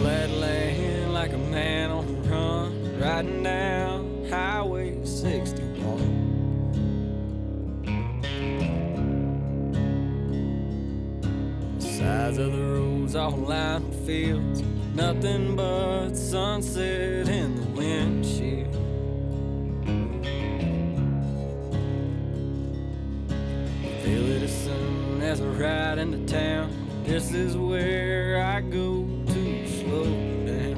flatland like a man on the run, riding down Highway 61. Sides of the roads all lined with fields, nothing but sunset in the windshield. Feel it as soon as I ride into town. This is where I go to slow down.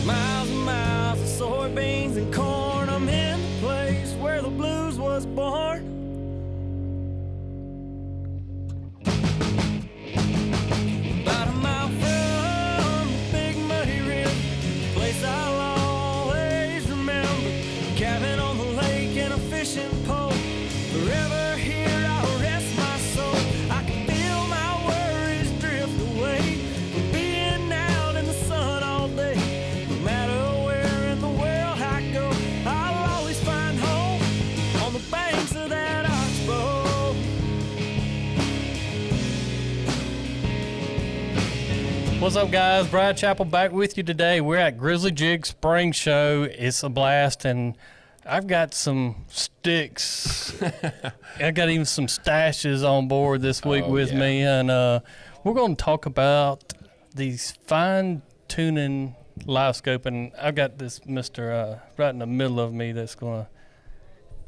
Miles and miles of soybeans and corn. I'm in the place where the blues was born. About a mile from the big muddy river, place I'll always remember. Cabin on the lake and a fishing pole. Forever here I'll rest my soul. I can feel my worries drift away from being out in the sun all day. No matter where in the world I go, I'll always find home on the banks of that oxbow. What's up, guys? Brad Chappell back with you today. We're at Grizzly Jig Spring Show. It's a blast, and I've got some sticks. I got even some stashes on board this week with me, and we're going to talk about these fine-tuning live scope. And I've got this Mr. right in the middle of me that's going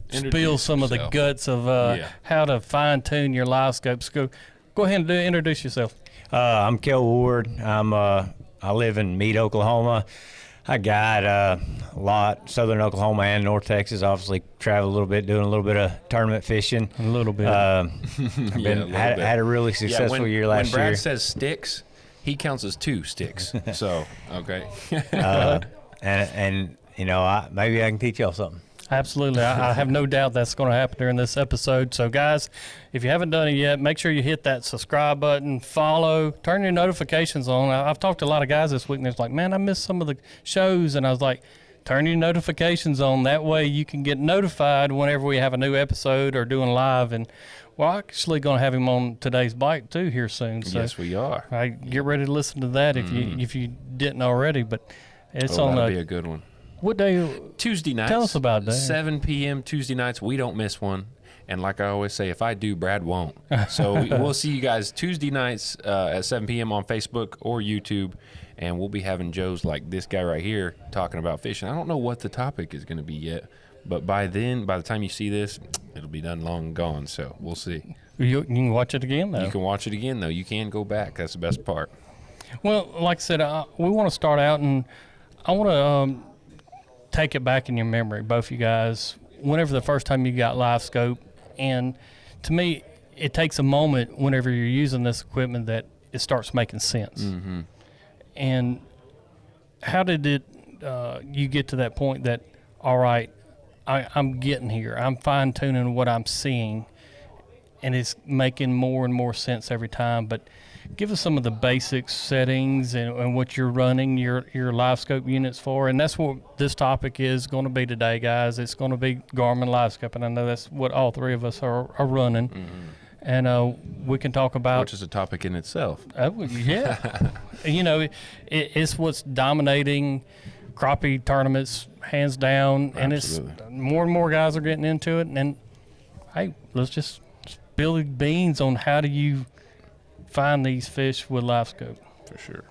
to spill some of the guts of how to fine-tune your live scopes. Go ahead and introduce yourself. I'm Kayle Ward. I live in Meade, Oklahoma. I guide a lot, southern Oklahoma and North Texas. Obviously, travel a little bit, doing a little bit of tournament fishing. A little bit. Had a really successful year last year. When Brad says sticks, he counts as 2 sticks. So, okay. And you know, maybe I can teach y'all something. Absolutely. I have no doubt that's going to happen during this episode. So, guys, if you haven't done it yet, make sure you hit that subscribe button, follow, turn your notifications on. I've talked to a lot of guys this week, and it's like, man, I missed some of the shows. And I was like, turn your notifications on. That way you can get notified whenever we have a new episode or doing live. And we're actually going to have him on today's bite, too, here soon. So, yes, we are. Get ready to listen to that if you didn't already. But it's that'll be a good one. What day? Tuesday nights. Tell us about that. 7 p.m. Tuesday nights. We don't miss one. And like I always say, if I do, Brad won't. So we'll see you guys Tuesday nights at 7 p.m. on Facebook or YouTube. And we'll be having Joes like this guy right here talking about fishing. I don't know what the topic is going to be yet. But by the time you see this, it'll be done long and gone. So we'll see. You can watch it again, though. You can watch it again, though. You can go back. That's the best part. Well, like I said, we want to start out, and I want to take it back in your memory, both of you guys, whenever the first time you got live scope. And to me, it takes a moment whenever you're using this equipment that it starts making sense. Mm-hmm. And how did you get to that point that, all right, I'm getting here, I'm fine-tuning what I'm seeing, and it's making more and more sense every time? But give us some of the basic settings and what you're running your live scope units for. And that's what this topic is going to be today, guys. It's going to be Garmin live scope, and I know that's what all three of us are running. Mm-hmm. And we can talk about, which is a topic in itself. Yeah. You know, it's what's dominating crappie tournaments hands down. Absolutely. And it's more and more guys are getting into it. And hey, let's just spill the beans on how do you find these fish with live scope. For sure.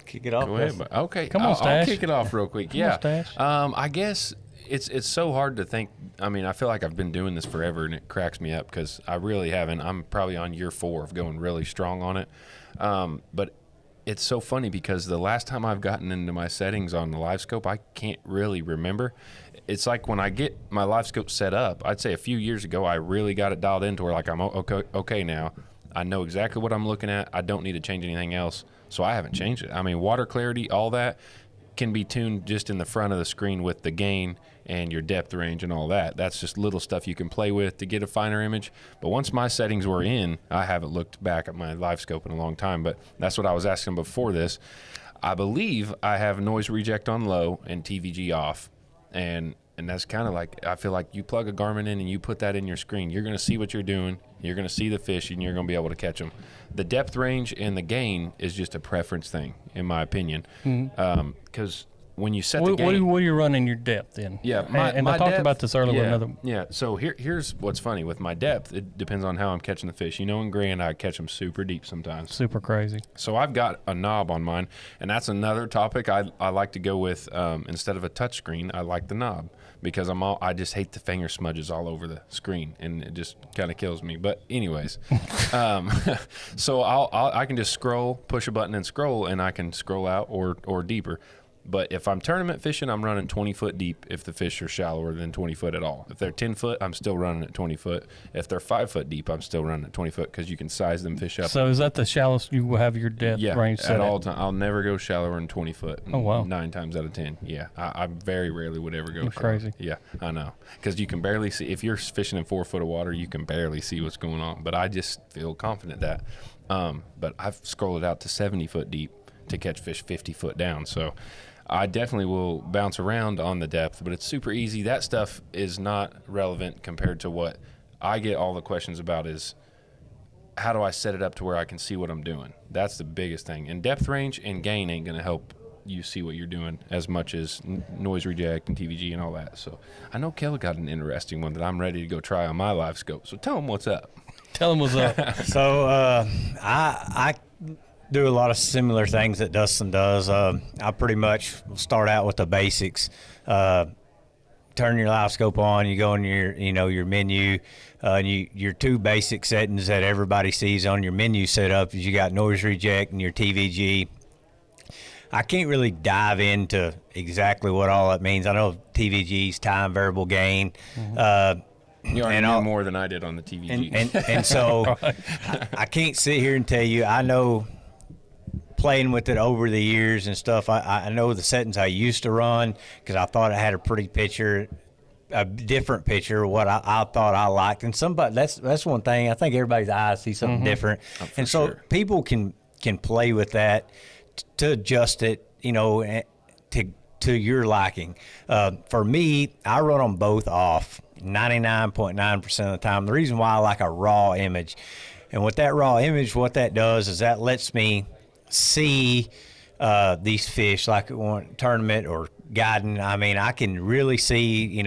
Kick it off. Go ahead. Okay. Come on, Stash. I'll kick it off real quick. Come on, Stash. I guess it's so hard to think. I mean, I feel like I've been doing this forever, and it cracks me up because I really haven't. I'm probably on year 4 of going really strong on it. But it's so funny because the last time I've gotten into my settings on the live scope, I can't really remember. It's like when I get my live scope set up, I'd say a few years ago, I really got it dialed in to where like I'm okay now. I know exactly what I'm looking at. I don't need to change anything else, so I haven't changed it. I mean, water clarity, all that can be tuned just in the front of the screen with the gain and your depth range and all that. That's just little stuff you can play with to get a finer image. But once my settings were in, I haven't looked back at my live scope in a long time, but that's what I was asking before this. I believe I have noise reject on low and TVG off, and that's kind of like, I feel like you plug a Garmin in and you put that in your screen, you're going to see what you're doing. You're going to see the fish, and you're going to be able to catch them. The depth range and the gain is just a preference thing, in my opinion. Because when you set the gain, what are you running your depth in? Yeah, and my I talked depth, about this earlier with another. Yeah, so here's what's funny with my depth. It depends on how I'm catching the fish. You know, in Grand, I catch them super deep sometimes. Super crazy. So I've got a knob on mine, and that's another topic I like to go with. Instead of a touch screen, I like the knob because I just hate the finger smudges all over the screen, and it just kind of kills me. But anyways, so I can just scroll, push a button and scroll, and I can scroll out or deeper. But if I'm tournament fishing, I'm running 20 foot deep if the fish are shallower than 20 foot at all. If they're 10 foot, I'm still running at 20 foot. If they're 5 foot deep, I'm still running at 20 foot because you can size them fish up. So is that the shallowest you will have your depth range set at all time. I'll never go shallower than 20 foot. Oh, wow. 9 times out of 10. Yeah, I very rarely would ever go You're shallower. crazy. Yeah, I know. Because you can barely see. If you're fishing in 4 foot of water, you can barely see what's going on. But I just feel confident that. But I've scrolled it out to 70 foot deep to catch fish 50 foot down. So I definitely will bounce around on the depth, but it's super easy. That stuff is not relevant compared to what I get all the questions about is how do I set it up to where I can see what I'm doing? That's the biggest thing. And depth range and gain ain't going to help you see what you're doing as much as noise reject and TVG and all that. So I know Kayle got an interesting one that I'm ready to go try on my live scope. So tell him what's up. Tell them what's up. So I do a lot of similar things that Dustin does. I pretty much start out with the basics. Turn your live scope on. You go in your menu. Your two basic settings that everybody sees on your menu setup is you got noise reject and your TVG. I can't really dive into exactly what all that means. I know TVG's time variable gain. You already knew more than I did on the TVG. And so I can't sit here and tell you. I know playing with it over the years and stuff, I know the settings I used to run because I thought I had a pretty picture, a different picture of what I thought I liked. And somebody that's one thing. I think everybody's eyes see something different. And so people can play with that to adjust it, to your liking. For me, I run them both off 99.9% of the time. The reason why I like a raw image, and with that raw image, what that does is that lets me see these fish like one tournament or guiding. I mean, I can really see,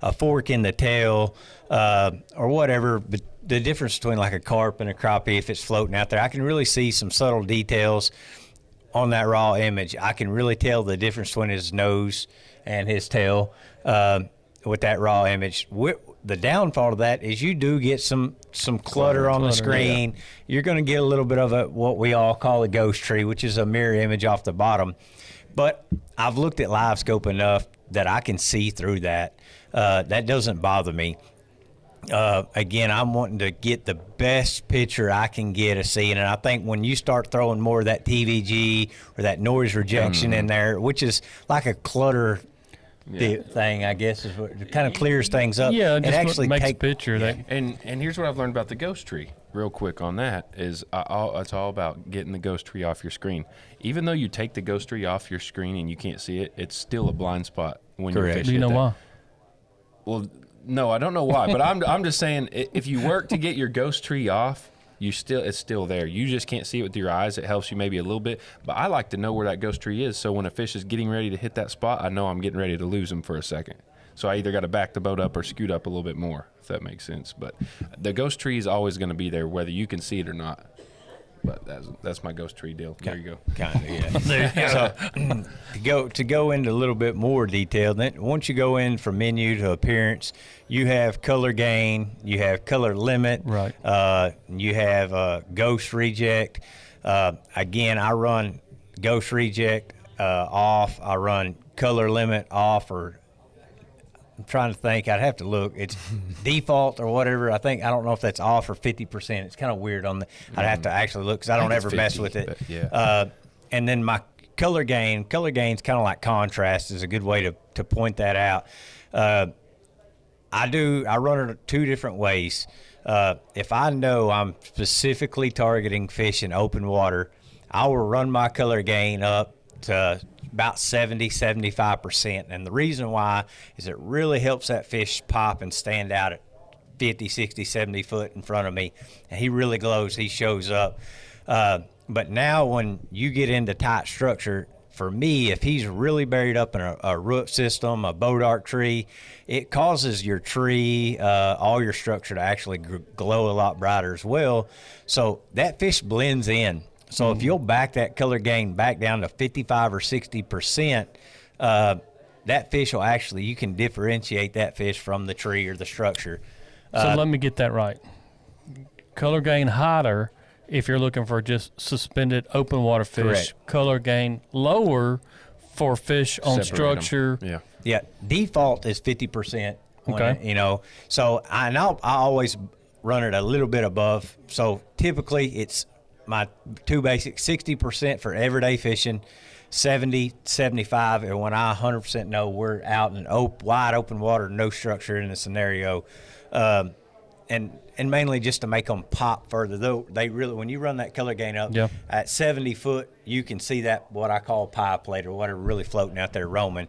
a fork in the tail or whatever, but the difference between like a carp and a crappie, if it's floating out there, I can really see some subtle details on that raw image. I can really tell the difference between his nose and his tail with that raw image. The downfall of that is you do get some clutter on the screen. Yeah. You're going to get a little bit of what we all call a ghost tree, which is a mirror image off the bottom. But I've looked at live scope enough that I can see through that. That doesn't bother me. Again, I'm wanting to get the best picture I can get of seeing it. I think when you start throwing more of that TVG or that noise rejection in there, which is like a clutter thing, I guess, is what it kind of clears things up. Yeah, it actually makes a picture. And here's what I've learned about the ghost tree. Real quick on that is it's all about getting the ghost tree off your screen. Even though you take the ghost tree off your screen and you can't see it, it's still a blind spot when you're fishing. Do you know why? Well, no, I don't know why, but I'm just saying if you work to get your ghost tree off, it's still there. You just can't see it with your eyes. It helps you maybe a little bit, but I like to know where that ghost tree is. So when a fish is getting ready to hit that spot, I know I'm getting ready to lose him for a second. So I either got to back the boat up or scoot up a little bit more, if that makes sense. But the ghost tree is always going to be there, whether you can see it or not. But that's my ghost tree deal. There you go. Kind of, yeah. So to go into a little bit more detail, then once you go in from menu to appearance, you have color gain, you have color limit, right? You have ghost reject. Again, I run ghost reject off. I run color limit off, or I'm trying to think. I'd have to look. It's default or whatever. I don't know if that's off or 50%. It's kind of weird on the. I'd have to actually look because I don't ever 50, mess with it. Yeah. And then my color gain's kind of like contrast is a good way to point that out. I run it 2 different ways. If I know I'm specifically targeting fish in open water, I will run my color gain up to about 70-75%. And the reason why is it really helps that fish pop and stand out 50, 60, 70 foot in front of me. And he really glows. He shows up. But now when you get into tight structure, for me, if he's really buried up in a root system, a bodark tree, it causes your tree, all your structure to actually glow a lot brighter as well. So that fish blends in. So if you'll back that color gain back down to 55 or 60%, that fish will actually, you can differentiate that fish from the tree or the structure. So let me get that right. Color gain higher if you're looking for just suspended open water fish. Correct. Color gain lower for fish on Separate 'em. structure. Yeah. Yeah, default is 50%. Okay. You know, so I always run it a little bit above. So typically it's my two basic 60% for everyday fishing, 70, 75, and when I 100% know we're out in wide open water, no structure in the scenario, and mainly just to make them pop further. Though they really, when you run that color gain up at 70 foot, you can see that what I call pie plate or whatever really floating out there roaming.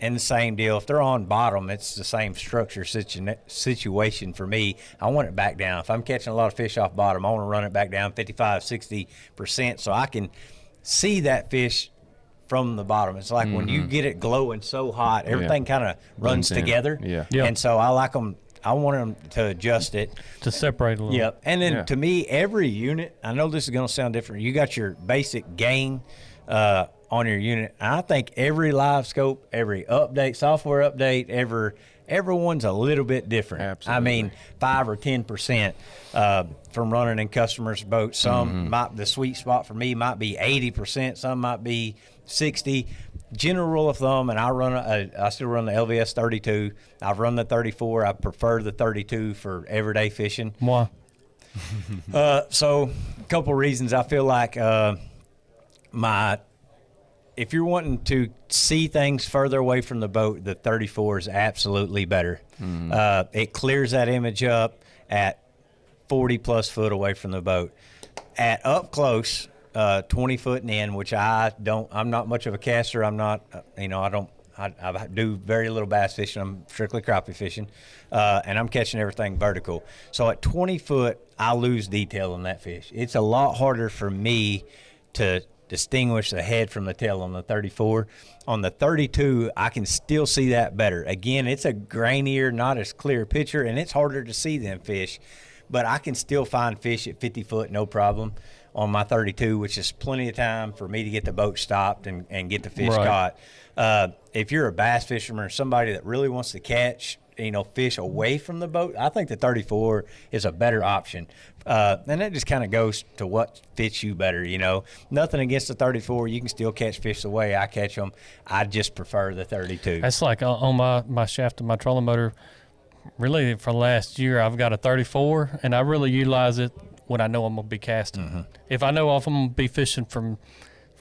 And the same deal, if they're on bottom, it's the same structure situation for me. I want it back down. If I'm catching a lot of fish off bottom, I want to run it back down 55, 60% so I can see that fish from the bottom. It's like when you get it glowing so hot, everything kind of runs Blends in. together. Yeah. Yep. And so I like them. I want them to adjust it. To separate a little. Yep. And then Yeah. to me, every unit, I know this is going to sound different. You got your basic gain on your unit. And I think every live scope, every update, software update, everyone's a little bit different. Absolutely. I mean, 5 or 10% from running in customers' boats. Some might, the sweet spot for me might be 80%. Some might be 60. General rule of thumb, and I still run the LVS 32. I've run the 34. I prefer the 32 for everyday fishing. Why? So a couple reasons. I feel like if you're wanting to see things further away from the boat, the 34 is absolutely better. It clears that image up at 40 plus foot away from the boat. At up close, 20 foot and in, which I'm not much of a caster. I'm not, I do very little bass fishing. I'm strictly crappie fishing, and I'm catching everything vertical. So at 20 foot, I lose detail on that fish. It's a lot harder for me to distinguish the head from the tail on the 34. On the 32, I can still see that better. Again, it's a grainier, not as clear picture, and it's harder to see them fish. But I can still find fish at 50 foot, no problem, on my 32, which is plenty of time for me to get the boat stopped and get the fish Right. caught. If you're a bass fisherman or somebody that really wants to catch, fish away from the boat, I think the 34 is a better option. And that just kind of goes to what fits you better, Nothing against the 34. You can still catch fish the way I catch them. I just prefer the 32. That's like on my shaft of my trolling motor. Really, for last year, I've got a 34, and I really utilize it when I know I'm going to be casting. If I know if I'm going to be fishing from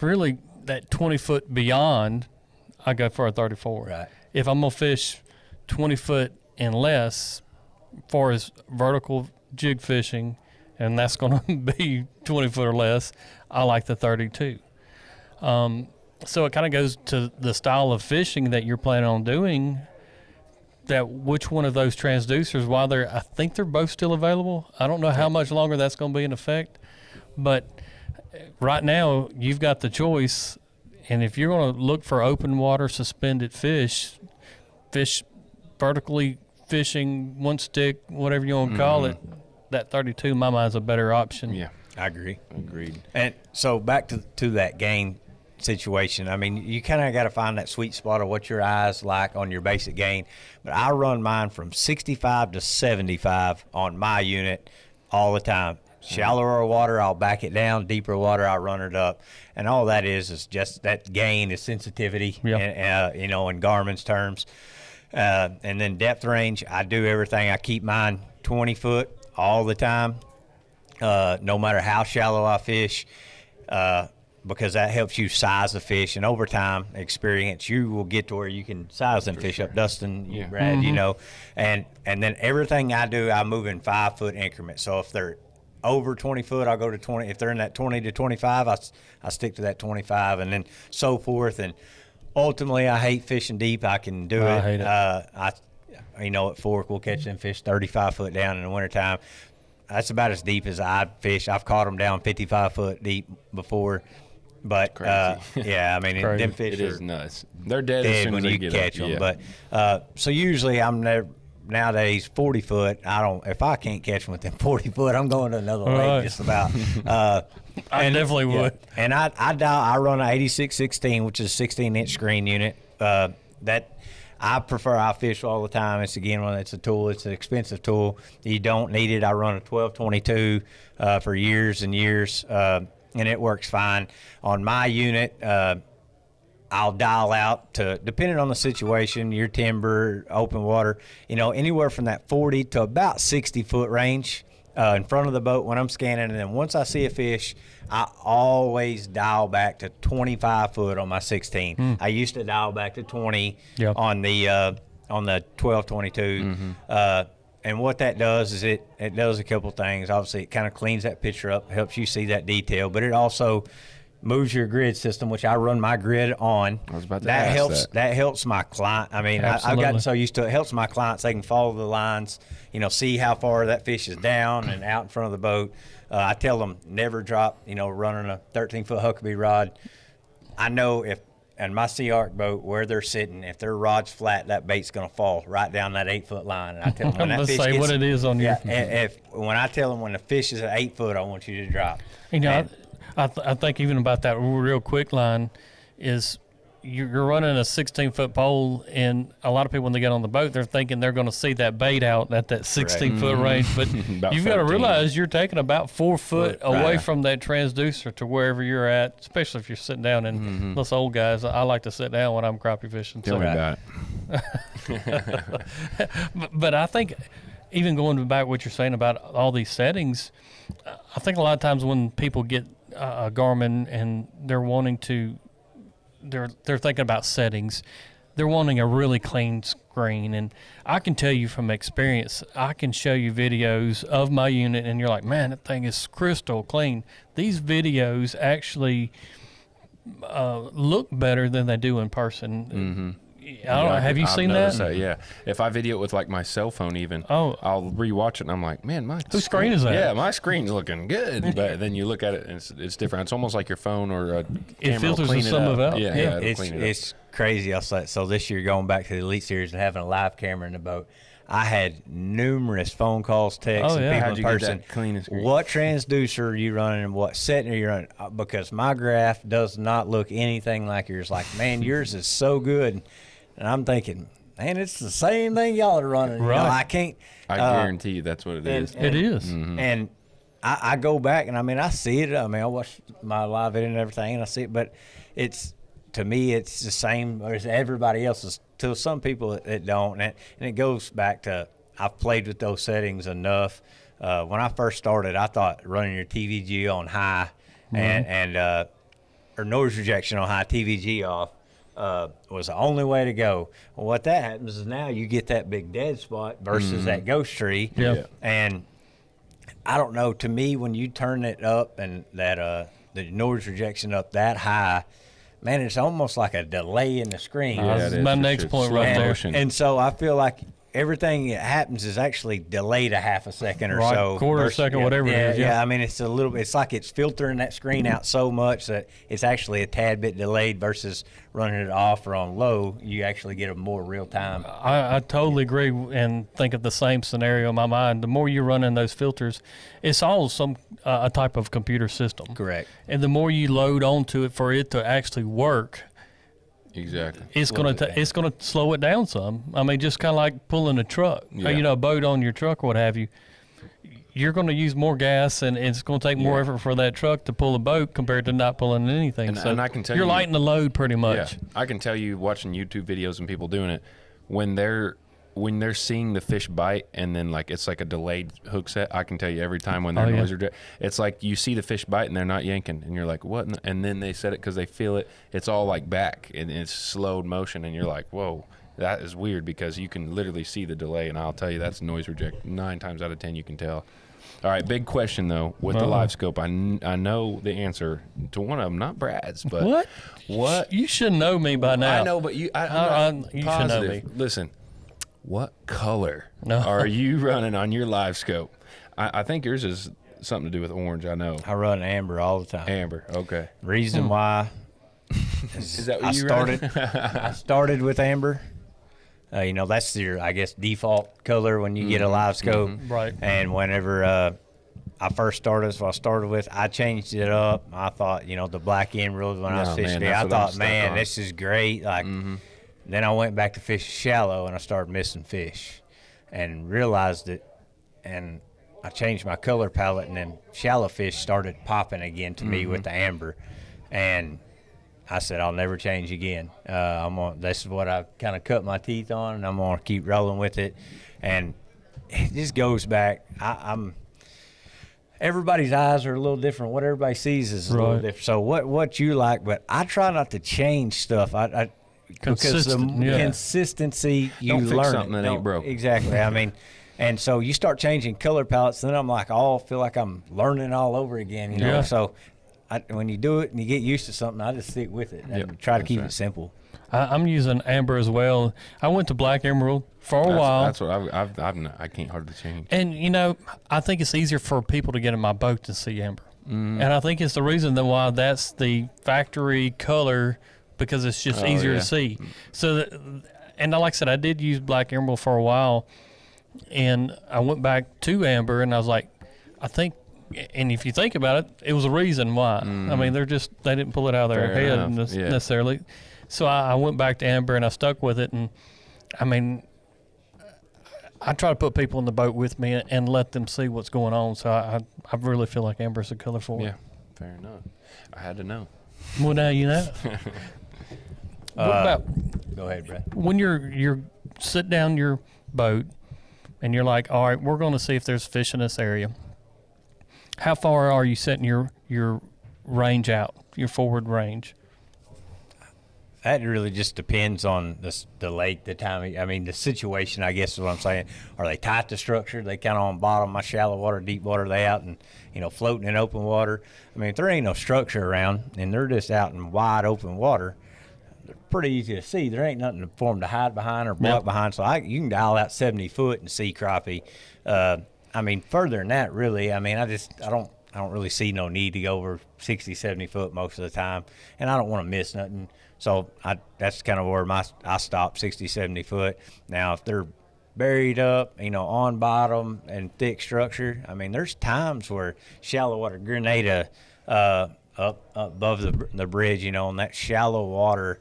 really that 20 foot beyond, I go for a 34. Right. If I'm going to fish 20 foot and less, for as vertical jig fishing, and that's going to be 20 foot or less, I like the 32. So it kind of goes to the style of fishing that you're planning on doing. That which one of those transducers, while I think they're both still available. I don't know how much longer that's going to be in effect, but right now you've got the choice. And if you're going to look for open water suspended fish vertically fishing, one stick, whatever you want to call it, that 32 in my mind is a better option. Yeah. I agree. Agreed. And so back to that gain situation. I mean, you kind of got to find that sweet spot of what your eyes like on your basic gain. But I run mine from 65 to 75 on my unit all the time. Shallower water, I'll back it down. Deeper water, I'll run it up. And all that is just that gain is sensitivity, and, in Garmin's terms. And then depth range, I do everything. I keep mine 20 foot all the time, no matter how shallow I fish. Because that helps you size the fish, and over time experience, you will get to where you can size them fish up. Dustin, Brad, and then everything I do, I move in 5 foot increments. So if they're over 20 foot, I'll go to 20. If they're in that 20 to 25, I stick to that 25, and then so forth. And ultimately, I hate fishing deep. I can do it. I hate it. at Fork, we'll catch them fish 35 foot down in the wintertime. That's about as deep as I'd fish. I've caught them down 55 foot deep before. But, yeah, I mean, them fish it is nuts. They're dead as soon when as they you get catch up. them. Yeah. But so usually I'm never, nowadays 40 foot. If I can't catch them within 40 foot, I'm going to another lake just about. I definitely would. And I run an 8616, which is a 16-inch screen unit. That I prefer. I fish all the time. It's a tool. It's an expensive tool. You don't need it. I run a 1222 for years and years, and it works fine. On my unit, I'll dial out to, depending on the situation, your timber, open water, anywhere from that 40 to about 60 foot range in front of the boat when I'm scanning. And then once I see a fish, I always dial back to 25 foot on my 16. I used to dial back to 20 on the 1222. And what that does is it does a couple things. Obviously, it kind of cleans that picture up, helps you see that detail, but it also moves your grid system, which I run my grid on. I was about to ask that. That helps my client. I mean, I've gotten so used to it. It helps my clients. They can follow the lines, see how far that fish is down and out in front of the boat. I tell them never drop, running a 13-foot Huckabee rod. I know in my Sea Arc boat where they're sitting, if their rod's flat, that bait's going to fall right down that 8-foot line. And I tell them when that fish say what it is on your. When I tell them when the fish is at 8 foot, I want you to drop. I think even about that real quick line is you're running a 16-foot pole, and a lot of people when they get on the boat, they're thinking they're going to see that bait out at that 16-foot range. But you've got to realize you're taking about 4 foot away from that transducer to wherever you're at, especially if you're sitting down. And those old guys, I like to sit down when I'm crappie fishing. Tell me about it. But I think even going back what you're saying about all these settings, I think a lot of times when people get a Garmin and they're wanting to, they're thinking about settings, they're wanting a really clean screen. And I can tell you from experience, I can show you videos of my unit and you're like, man, that thing is crystal clean. These videos actually look better than they do in person. I don't know. Have you seen that? Yeah. If I video it with like my cell phone, even, I'll rewatch it and I'm like, man, whose screen is that? Yeah, my screen's looking good. But then you look at it and it's different. It's almost like your phone or a camera. It filters some of it out. Yeah, it's crazy. So this year, going back to the Elite Series and having a live camera in the boat, I had numerous phone calls, texts, and people in person. What transducer are you running and what setting are you running? Because my graph does not look anything like yours. Like, man, yours is so good. And I'm thinking, man, it's the same thing y'all are running. Right. I can't. I guarantee you that's what it is. It is. And I go back and I see it. I watch my live video and everything and I see it. But to me, it's the same as everybody else's. To some people, it don't. And it goes back to I've played with those settings enough. When I first started, I thought running your TVG on high or noise rejection on high, TVG off, was the only way to go. Well, what that happens is now you get that big dead spot versus that ghost tree. Yeah. And I don't know, to me, when you turn it up and that the noise rejection up that high, man, it's almost like a delay in the screen. That's my next point right there. And so I feel like everything that happens is actually delayed a half a second or so. Quarter of a second, whatever it is. Yeah, I mean, it's like it's filtering that screen out so much that it's actually a tad bit delayed versus running it off or on low. You actually get a more real time. I totally agree and think of the same scenario in my mind. The more you run in those filters, it's all a type of computer system. Correct. And the more you load onto it for it to actually work, exactly, it's gonna slow it down some. I mean, just kind of like pulling a truck, a boat on your truck or what have you. You're going to use more gas, and it's going to take more effort for that truck to pull a boat compared to not pulling anything. And I can tell you're lighting the load pretty much. Yeah, I can tell you, watching YouTube videos and people doing it, when they're seeing the fish bite and then like it's like a delayed hook set, I can tell you every time when they're noise reject, it's like you see the fish bite and they're not yanking, and you're like, what? And then they set it because they feel it. It's all like back and it's slowed motion, and you're like, whoa. That is weird because you can literally see the delay, and I'll tell you that's noise reject. 9 times out of 10 you can tell. All right, big question though with the live scope. I know the answer to one of them, not Brad's, but what? You should know me by now. I know, but you should know me. Listen, what color No. are you running on your live scope? I think yours is something to do with orange. I know. I run amber all the time. Amber. Okay. Reason why Is that what I you run? started I started with amber. You know, that's your, I guess, default color when you get a live scope. Right. And whenever I first started, that's what I started with, I changed it up. I thought, you know, the black emerald when I was No, fishing man, it, that's I what I'm thought, stuck man, on. this is great. Like, then I went back to fish shallow and I started missing fish and realized it. And I changed my color palette, and then shallow fish started popping again to me with the amber. And I said, I'll never change again. This is what I kind of cut my teeth on, and I'm going to keep rolling with it. And it just goes back. Everybody's eyes are a little different. What everybody sees is a little Right. different. So what you like, but I try not to change stuff. Because the Consistent, yeah. consistency, you Don't fix learn something it. that ain't Don't- broke. Exactly. I mean, and so you start changing color palettes, then I'm like, I feel like I'm learning all over again, you know. Yeah. So when you do it and you get used to something, I just stick with it and Yep, try to that's keep right. it simple. I'm using amber as well. I went to black emerald for a while. That's what I can't hardly change. And, you know, I think it's easier for people to get in my boat than see amber. And I think it's the reason that why that's the factory color, because it's just easier yeah. to see. So, and like I said, I did use black emerald for a while, and I went back to amber, and I was like, I think, and if you think about it, it was a reason why. I mean, they didn't pull it out of their Fair head enough, yeah. necessarily. So I went back to amber, and I stuck with it, and I mean, I try to put people in the boat with me and let them see what's going on. So I really feel like amber's the color for it. Yeah, fair enough. I had to know. Well, now you know. What about Go ahead, Brad. when you're sit down your boat and you're like, all right, we're going to see if there's fish in this area. How far are you setting your range out, your forward range? That really just depends on the lake, the timing. I mean, the situation, I guess is what I'm saying. Are they tight to structure? They kind of on bottom, my shallow water, deep water, they out and, you know, floating in open water. I mean, if there ain't no structure around and they're just out in wide open water, they're pretty easy to see. There ain't nothing for them to hide behind or block behind. So you can dial out 70 foot and see crappie. I mean, further than that, really, I mean, I don't really see no need to go over 60, 70 foot most of the time. And I don't want to miss nothing. So that's kind of where I stop, 60, 70 foot. Now, if they're buried up, you know, on bottom and thick structure, I mean, there's times where shallow water Grenada up above the bridge, you know, on that shallow water,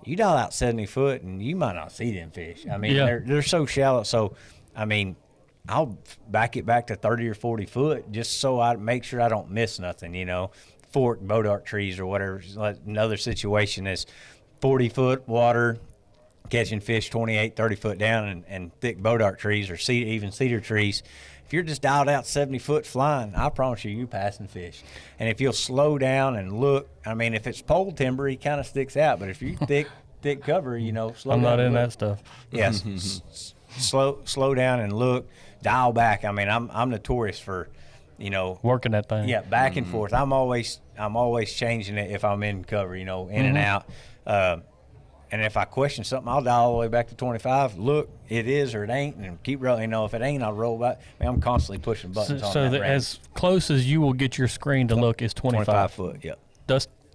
you dial out 70 foot and you might not see them fish. I mean, Yeah. they're so shallow. So, I mean, I'll back it back to 30 or 40 foot just so I make sure I don't miss nothing, you know. Fork boat arc trees or whatever. Like another situation is 40 foot water catching fish 28, 30 foot down and thick boat arc trees or even cedar trees. If you're just dialed out 70 foot flying, I promise you're passing fish. And if you'll slow down and look, I mean, if it's pole timber, he kind of sticks out. But if you thick cover, you know, slow I'm down. not in and look. that stuff. Yes, slow down and look, dial back. I mean, I'm notorious for, you know, Working that thing. yeah, back and forth. I'm always changing it if I'm in cover, you know, in and out. And if I question something, I'll dial all the way back to 25. Look, it is or it ain't, and keep rolling. You know, if it ain't, I'll roll back. I mean, I'm constantly pushing buttons on So that range. as close as you will get your screen to look is 25 foot. Yep.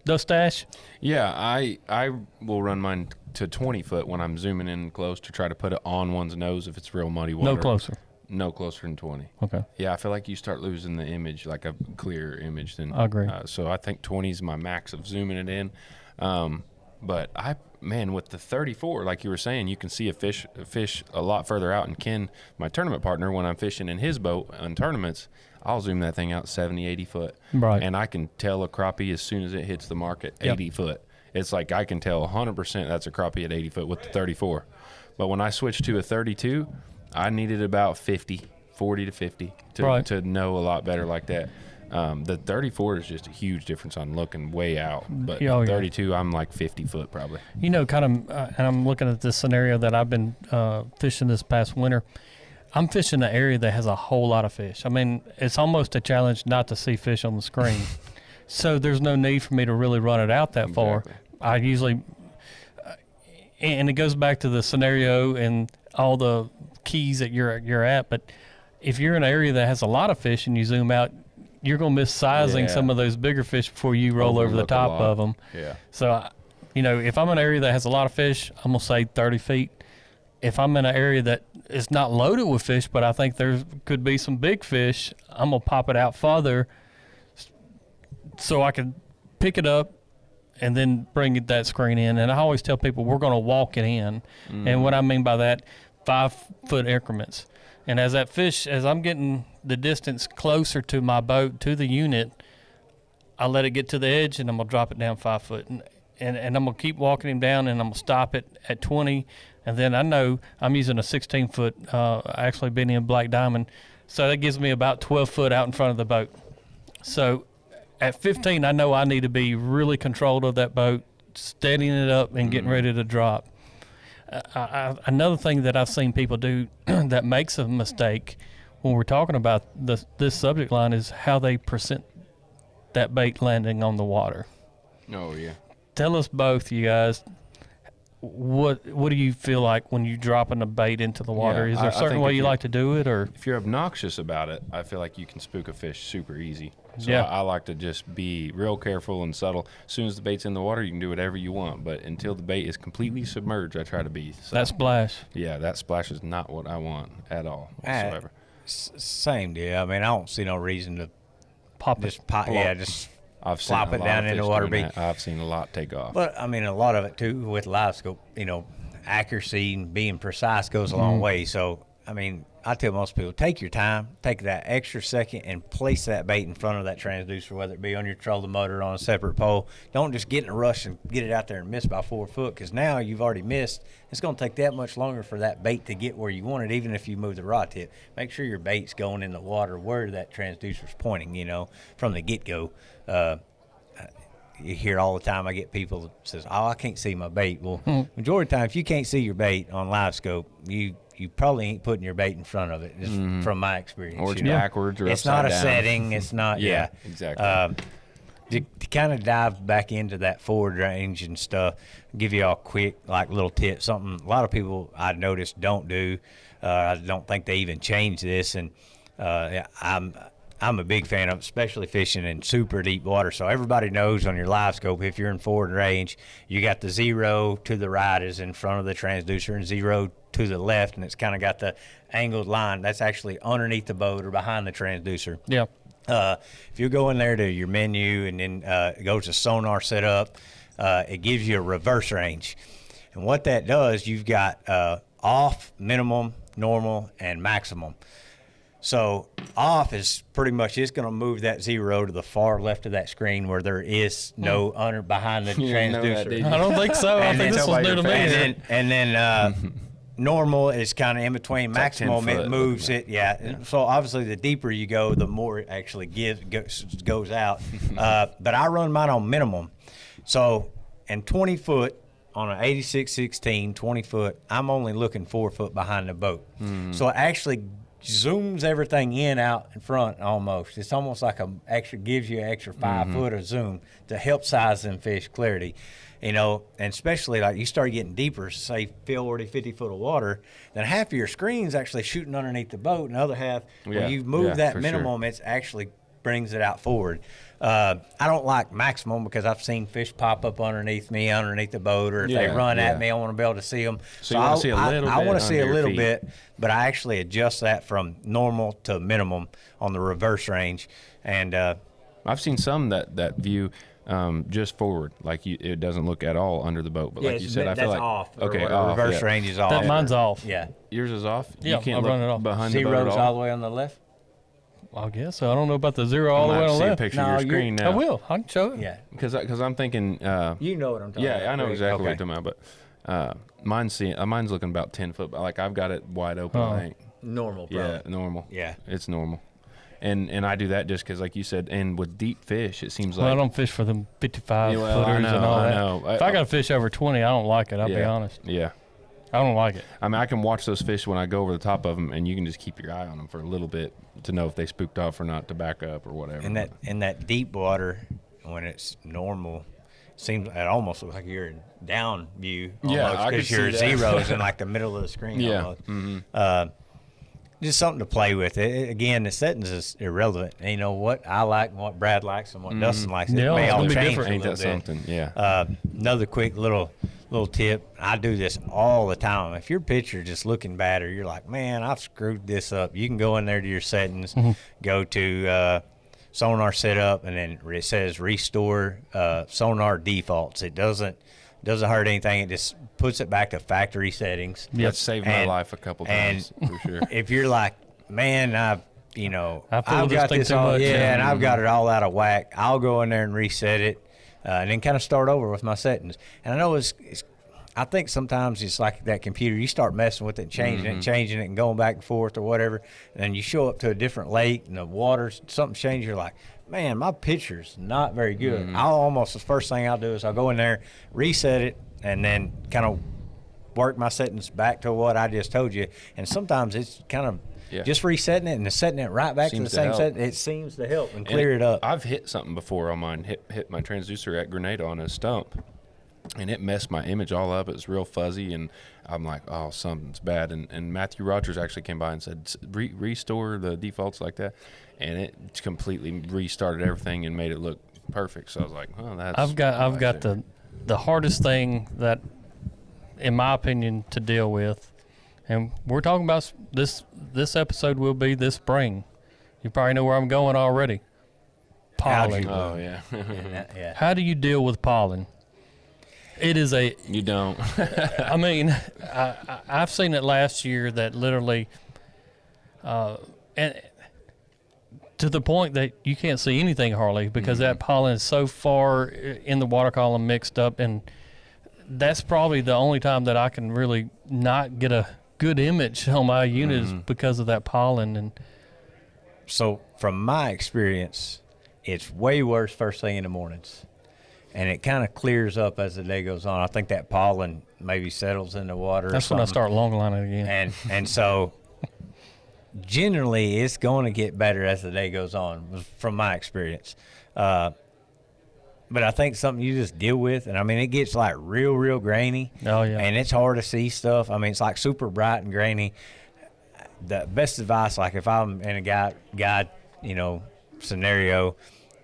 Dust dash? Yeah, I will run mine to 20 foot when I'm zooming in close to try to put it on one's nose if it's real muddy water. No closer. No closer than 20. Okay. Yeah, I feel like you start losing the image, like a clear image. Then I agree. So I think 20 is my max of zooming it in. But with the 34, like you were saying, you can see a fish a lot further out. And Ken, my tournament partner, when I'm fishing in his boat on tournaments, I'll zoom that thing out 70, 80 foot. Right. And I can tell a crappie as soon as it hits the mark at Yep. 80 foot. It's like I can tell 100% that's a crappie at 80 foot with the 34. But when I switched to a 32, I needed about 40 to 50 Right. to know a lot better like that. The 34 is just a huge difference on looking way out. But Oh, yeah. 32, I'm like 50 foot probably. You know, kind of, and I'm looking at this scenario that I've been fishing this past winter. I'm fishing an area that has a whole lot of fish. I mean, it's almost a challenge not to see fish on the screen. So there's no need for me to really run it out that far. Exactly. I usually, and it goes back to the scenario, and all the keys that you're at. But if you're in an area that has a lot of fish and you zoom out, you're going to miss sizing some of those bigger fish before you roll over the top of them. Yeah. So, if I'm in an area that has a lot of fish, I'm going to say 30 feet. If I'm in an area that is not loaded with fish, but I think there could be some big fish, I'm going to pop it out farther so I can pick it up and then bring that screen in. And I always tell people we're going to walk it in. And what I mean by that, 5-foot increments. And as I'm getting the distance closer to my boat, to the unit, I let it get to the edge and I'm going to drop it down 5 foot. And I'm going to keep walking him down and I'm going to stop it at 20. And then I know I'm using a 16-foot, actually being in black diamond. So that gives me about 12 foot out in front of the boat. So at 15, I know I need to be really controlled of that boat, steadying it up and getting ready to drop. Another thing that I've seen people do that makes a mistake when we're talking about this subject line is how they present that bait landing on the water. Oh, yeah. Tell us both, you guys, what do you feel like when you're dropping a bait into the water? Yeah, Is there a certain way you like to do it? Or if you're obnoxious about it, I feel like you can spook a fish super easy. So Yeah. I like to just be real careful and subtle. As soon as the bait's in the water, you can do whatever you want. But until the bait is completely submerged, I try to be. So, that splash? yeah, that splash is not what I want at all whatsoever. Same deal. I mean, I don't see no reason to Pop it. just pop. Yeah, just I've seen flop a it lot down of in the fish water. doing that. I've seen a lot take off. But I mean, a lot of it too with live scope. Accuracy and being precise goes a long way. So I mean, I tell most people, take your time, take that extra second, and place that bait in front of that transducer, whether it be on your trolling motor or on a separate pole. Don't just get in a rush and get it out there and miss by 4 foot, because now you've already missed. It's going to take that much longer for that bait to get where you want it, even if you move the rod tip. Make sure your bait's going in the water where that transducer's pointing, from the get-go. You hear all the time, I get people that says, "Oh, I can't see my bait." Well, majority of the time, if you can't see your bait on live scope, you probably ain't putting your bait in front of it, just from my experience. Or it's backwards or it's upside not a down. setting. It's not. Yeah, exactly. To kind of dive back into that forward range and stuff, give you all quick little tips. Something a lot of people I noticed don't do. I don't think they even change this, and I'm a big fan of, especially fishing in super deep water. So everybody knows on your live scope, if you're in forward range, you got the 0 to the right is in front of the transducer and 0 to the left, and it's kind of got the angled line. That's actually underneath the boat or behind the transducer. Yeah. If you go in there to your menu and then it goes to sonar setup, it gives you a reverse range. And what that does, you've got off, minimum, normal, and maximum. So off is pretty much it's going to move that 0 to the far left of that screen where there is no under behind the You didn't know that, transducer. did you? I don't think so. I And think then this was new to me. And then normal is kind of in between. like 10 Maximum, foot it moves looking it. Yeah. So obviously, the deeper you go, the more it actually goes out. But I run mine on minimum. So, and 20 foot on an 86-16, 20 foot, I'm only looking 4 foot behind the boat. So it actually zooms everything out in front almost. It's almost like gives you an extra 5 foot of zoom to help size them fish clarity. And especially like you start getting deeper, say 50 foot of water, then half of your screen's actually shooting underneath the boat, and the other half, when you move that for minimum, it's actually brings it out forward. I don't like maximum because I've seen fish pop up underneath the boat, or if they run at me, I want to be able to see them. So you want to see a little bit I want to see a under your little feet. bit, but I actually adjust that from normal to minimum on the reverse range. And I've seen some that view just forward, like it doesn't look at all under the boat. But like you said, I feel that's like off. okay, or off, reverse yeah. range is off. That mine's off. Yeah. Yours is off. Yeah, you can't I'll look run it off. behind the boat at Zero's all. all the way on the left. I guess so. I don't know about the 0 all the I way might on see the a left. picture No, of your you're- screen I now. will. I can show it. Yeah. Because I'm thinking. You know what I'm talking about. Yeah, I know exactly what Okay. you're talking about. But mine's looking about 10 foot. Like I've got it wide open. Oh. I think. Normal, bro. Yeah, normal. Yeah. It's normal. And I do that just because, like you said, and with deep fish, it seems Well, I like don't fish for them 55 Yeah, well, I footers know, and all I that. know. If I got to fish over 20, I don't like it. I'll be honest. Yeah. I don't like it. I mean, I can watch those fish when I go over the top of them, and you can just keep your eye on them for a little bit to know if they spooked off or not, to back up or whatever. In that deep water, when it's normal, seems it almost looks like you're in down view. Yeah, I could because your see that. zeros in like the middle of the screen. Yeah. Almost. Just something to play with. Again, the settings is irrelevant. And you know what I like and what Brad likes and what Dustin likes. It Yeah, may it's all gonna be change different. a Ain't little that bit. something? Yeah. Another quick little tip. I do this all the time. If your picture just looking bad or you're like, man, I've screwed this up, you can go in there to your settings, go to sonar setup, and then it says restore sonar defaults. It doesn't hurt anything. It just puts it back to factory settings. That saved my And- life a couple times for sure. If you're like, man, I've fooled this got thing this too all, much, yeah. and I've got it all out of whack, I'll go in there and reset it, and then kind of start over with my settings. And I know it's I think sometimes it's like that computer. You start messing with it, and changing it, and going back and forth or whatever, and then you show up to a different lake, and the water's something changed. You're like, man, my picture's not very good. The first thing I'll do is I'll go in there, reset it, and then kind of work my settings back to what I just told you. And sometimes it's kind of just resetting it and setting it right back Seems to to the same help. setting. It seems to help and clear it up. I've hit something before on mine. Hit my transducer at Grenada on a stump, and it messed my image all up. It was real fuzzy, and I'm like, oh, something's bad. And Matthew Rogers actually came by and said, restore the defaults like that, and it completely restarted everything and made it look perfect. So I was like, oh, that's. I've got the hardest thing that, in my opinion, to deal with, and we're talking about this episode will be this spring. You probably know where I'm going already. Pollen. Oh yeah. Yeah. How do you deal with pollen? It is You don't. I mean, I've seen it last year that literally, and to the point that you can't see anything hardly because that pollen is so far in the water column mixed up, and that's probably the only time that I can really not get a good image on my unit is because of that pollen. And So from my experience, it's way worse first thing in the mornings. And it kind of clears up as the day goes on. I think that pollen maybe settles in the water. that's when I start long lining again. And so generally it's going to get better as the day goes on from my experience. But I think something you just deal with, and I mean, it gets like real grainy. Oh, yeah. And it's hard to see stuff. I mean, it's like super bright and grainy. The best advice, like if I'm in a guide, scenario,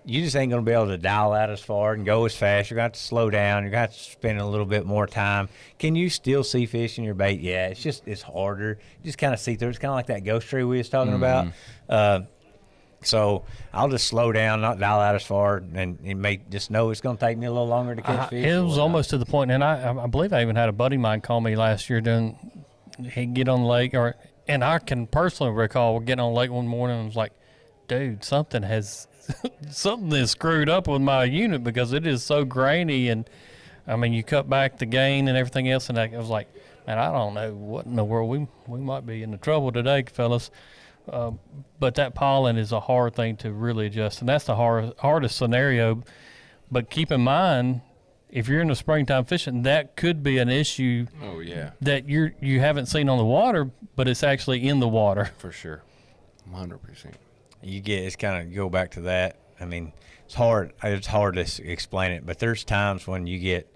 you just ain't going to be able to dial out as far and go as fast. You're going to have to slow down. You're going to have to spend a little bit more time. Can you still see fish in your bait? Yeah, it's harder. You just kind of see through. It's kind of like that ghost tree we was talking about. So I'll just slow down, not dial out as far, and it may just know it's going to take me a little longer to catch fish. It or was whatnot. almost to the point, and I believe I even had a buddy of mine call me last year he'd get on the lake, and I can personally recall getting on the lake one morning and was like, dude, something is screwed up with my unit because it is so grainy. And I mean, you cut back the gain and everything else, and I was like, man, I don't know what in the world we might be in the trouble today, fellas. But that pollen is a hard thing to really adjust, and that's the hardest scenario. But keep in mind, if you're in the springtime fishing, that could be an issue Oh yeah, that you haven't seen on the water, but it's actually in the water. for sure, 100%. It's kind of go back to that. I mean, it's hard to explain it, but there's times when you get,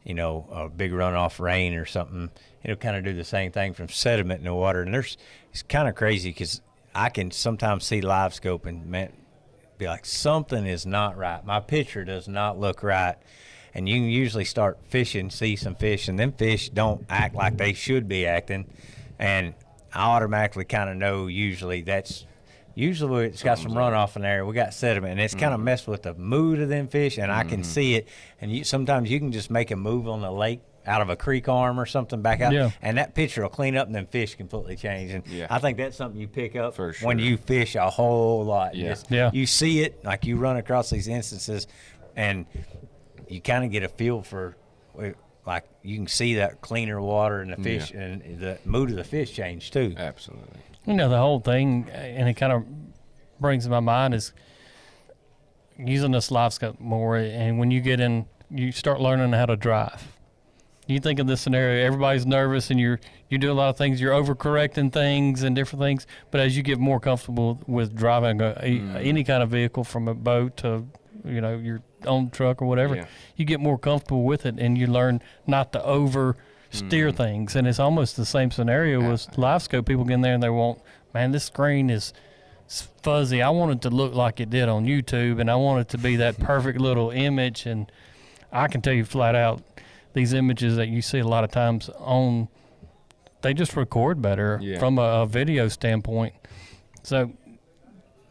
a big runoff rain or something, it'll kind of do the same thing from sediment in the water. And it's kind of crazy because I can sometimes see live scope and be like, something is not right. My picture does not look right. And you can usually start fishing, see some fish, and them fish don't act like they should be acting. And I automatically kind of know usually it's got some runoff in there. We got sediment, and it's kind of messed with the mood of them fish, and I can see it. And sometimes you can just make a move on the lake out of a creek arm or something back out, and that picture will clean up, and then fish completely change. And I think that's something you pick up For sure. when you fish a whole lot. Yeah. You see it, like you run across these instances, and you kind of get a feel for, like you can see that cleaner water and the fish and the mood of the fish change too. Absolutely. The whole thing, and it kind of brings to my mind, is using this live scope more. And when you get in, you start learning how to drive. You think of this scenario, everybody's nervous, and you do a lot of things. You're overcorrecting things and different things. But as you get more comfortable with driving any kind of vehicle, from a boat to your own truck or whatever, Yeah. you get more comfortable with it, and you learn not to over steer things. And it's almost the same scenario with live scope. People get in there and they want, man, this screen is fuzzy. I want it to look like it did on YouTube, and I want it to be that perfect little image. And I can tell you flat out, these images that you see a lot of times they just record better from a video standpoint. So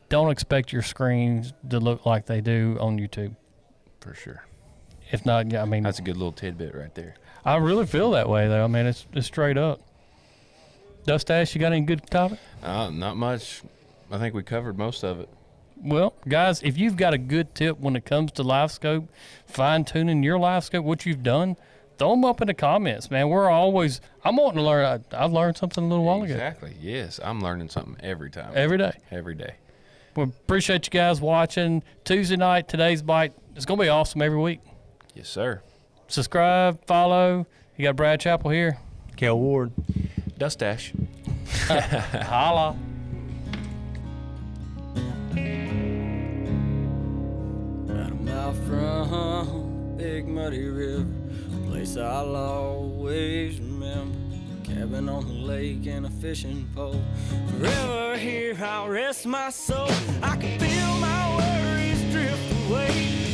don't expect your screens to look like they do on YouTube. For sure. If not, I mean, That's a good little tidbit right there. I really feel that way, though. I mean, it's straight up. Dust Ash, you got any good topic? Not much. I think we covered most of it. Well, guys, if you've got a good tip when it comes to live scope, fine-tuning your live scope, what you've done, throw them up in the comments, man. I'm wanting to learn. I've learned something a little while ago. Exactly. Yes, I'm learning something every time. Every day. Every day. Well, appreciate you guys watching. Tuesday night, today's bite. It's going to be awesome every week. Yes, sir. Subscribe, follow. You got Brad Chappell here. Kayle Ward. Dust Dash. Holla. About a mile from Big Muddy River, place I'll always remember. Cabin on the lake and a fishing pole. Forever here I'll rest my soul. I can feel my worries drift away.